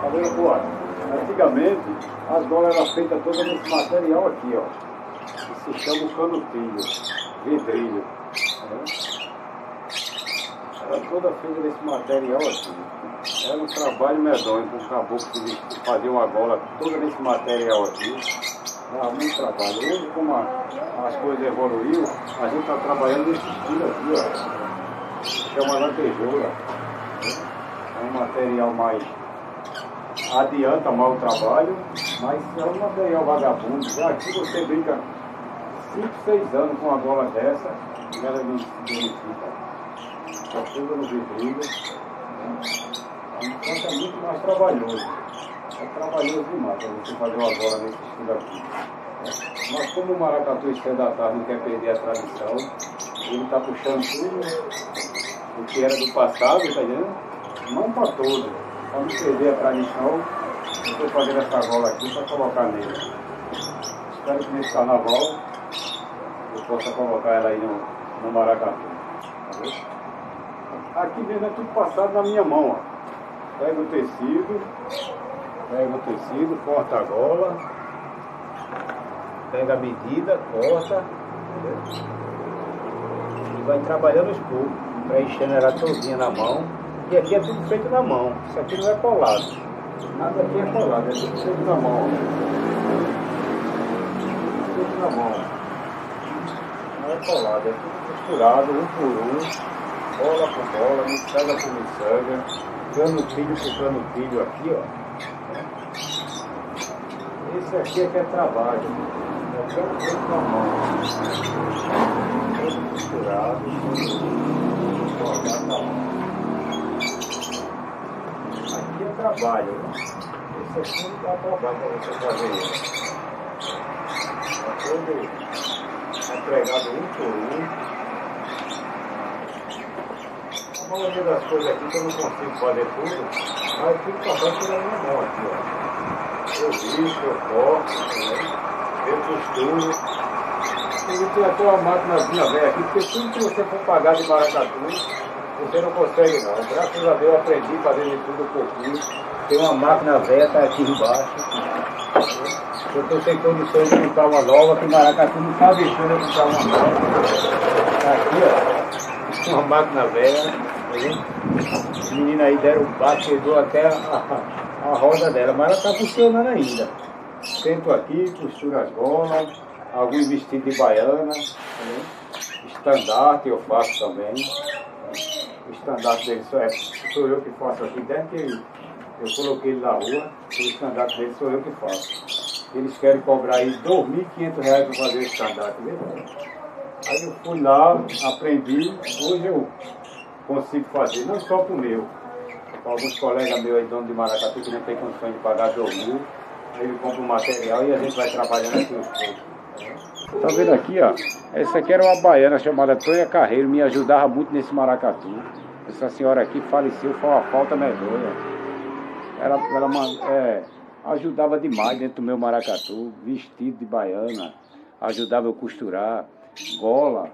Tá vendo, pô? Antigamente as golas eram feitas todas nesse material aqui, ó. Que se chama canutrilho, vidrilho. Era toda feita nesse material aqui. Era um trabalho medonho com o caboclo que fazia uma gola toda nesse material aqui. Dava muito trabalho. Hoje, como as coisas evoluíram, a gente está trabalhando nesse estilo aqui, ó. Chama lantejoura. É um material mais adianta mal o trabalho, mas é um material vagabundo. Já aqui você brinca 5, 6 anos com uma gola dessa e ela não se beneficia. Está tudo no vidrilho. Então é muito mais trabalhoso. É trabalhoso demais para você fazer uma gola nesse estilo aqui. Mas como o maracatu estendatário não quer perder a tradição, ele está puxando tudo o que era do passado, tá entendendo? Não para todo. Para não perder a tradição, eu estou fazendo essa gola aqui para colocar nele. Espero que nesse carnaval eu possa colocar ela aí no maracatu. Tá vendo? Aqui mesmo é tudo passado na minha mão, ó. Pega o tecido, corta a gola, pega a medida, corta, entendeu? E vai trabalhando aos poucos, vai enchendo ela todinha na mão. E aqui é tudo feito na mão, isso aqui não é colado. Nada aqui é colado, é tudo feito na mão. Tudo feito na mão. Não é colado, é tudo costurado, um por um, bola por bola, miçanga por miçanga, canutrilho por canutrilho aqui, ó. Esse aqui é que é trabalho, é tudo feito na mão. Todo costurado, colado na mão. Aqui é trabalho, esse aqui não dá trabalho para você fazer isso. É todo entregado um por um. A maioria das coisas aqui que eu não consigo fazer tudo, mas eu fico passando pela minha mão aqui, ó. Eu risco, eu corto, eu costuro. Eu tenho até uma maquinazinha velha aqui, porque tudo que você for pagar de maracatu, você não consegue não. Graças a Deus eu aprendi a fazer de tudo um pouquinho. Tem uma máquina velha, tá aqui embaixo. Eu estou sem condições de comprar uma nova, que maracatu não está deixando eu comprar uma nova. Tá aqui, ó. Uma máquina velha. Os meninos aí deram um batedor até a roda dela, mas ela está funcionando ainda. Sento aqui, costuro as golas, alguns vestidos de baiana, estandarte eu faço também. O estandarte dele sou eu que faço aqui, desde que eu coloquei ele na rua, o estandarte dele sou eu que faço. Eles querem cobrar aí R$2.500 para fazer o estandarte, viu? Aí eu fui lá, aprendi, hoje eu consigo fazer, não só para o meu. Alguns colegas meus aí, dono de maracatu, que não tem condições de pagar R$2.000, aí ele compra o material e a gente vai trabalhando aqui os poucos. Tá vendo aqui, ó? Essa aqui era uma baiana chamada Tonha Carreiro, me ajudava muito nesse maracatu. Essa senhora aqui faleceu, foi uma falta medonha. Ela ajudava demais dentro do meu maracatu, vestido de baiana, ajudava eu costurar, gola,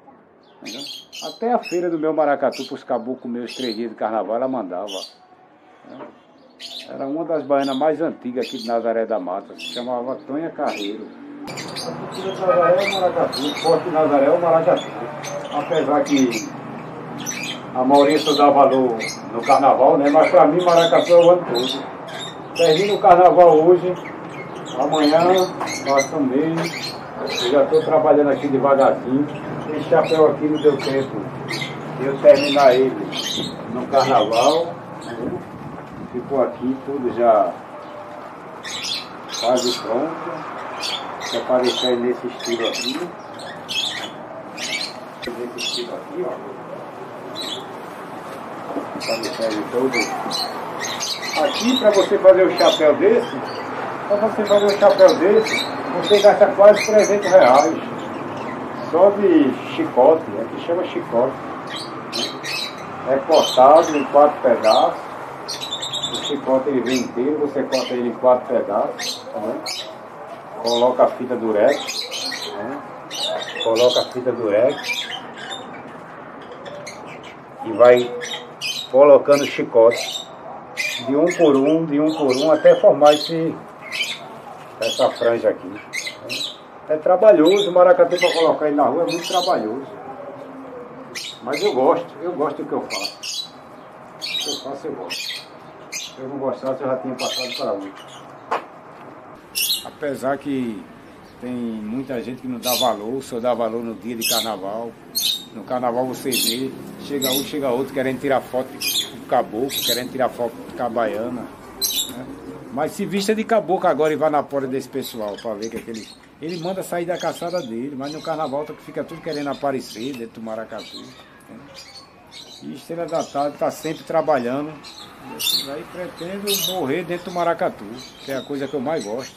entendeu? Até a feira do meu maracatu, para os caboclos meus 3 dias de carnaval, ela mandava. Era uma das baianas mais antigas aqui de Nazaré da Mata, se chamava Tonha Carreiro. A cultura de Nazaré é o maracatu, o forte de Nazaré é o maracatu. Apesar que a maioria só dá valor no carnaval, né? Mas para mim maracatu é o ano todo. Termina o carnaval hoje, amanhã passa um mês, eu já estou trabalhando aqui devagarzinho. Esse chapéu aqui não deu tempo de eu terminar ele no carnaval, né? Ficou aqui tudo já quase pronto. Se aparecer nesse estilo aqui, ó. Aqui, para você fazer o chapéu desse, você gasta quase R$300. Só de chicote, aqui chama chicote. É cortado em 4 pedaços. O chicote ele vem inteiro, você corta ele em 4 pedaços. Né? Coloca a fita durex. Né? Coloca a fita durex. E vai colocando chicote. De um por um, até formar essa franja aqui. Né? É trabalhoso, o maracatu para colocar ele na rua é muito trabalhoso. Mas eu gosto do que eu faço. O que eu faço eu gosto. Se eu não gostasse, eu já tinha passado para outro. Apesar que tem muita gente que não dá valor, só dá valor no dia de carnaval. No carnaval você vê, chega um, chega outro querendo tirar foto do caboclo, querendo tirar foto de cabaiana. Né? Mas se vista de caboclo agora e vai na porta desse pessoal para ver que aquele... Ele manda sair da caçada dele, mas no carnaval fica tudo querendo aparecer dentro do maracatu. Né? E Estrela da Tarde está sempre trabalhando. E assim vai, pretendo morrer dentro do maracatu, que é a coisa que eu mais gosto.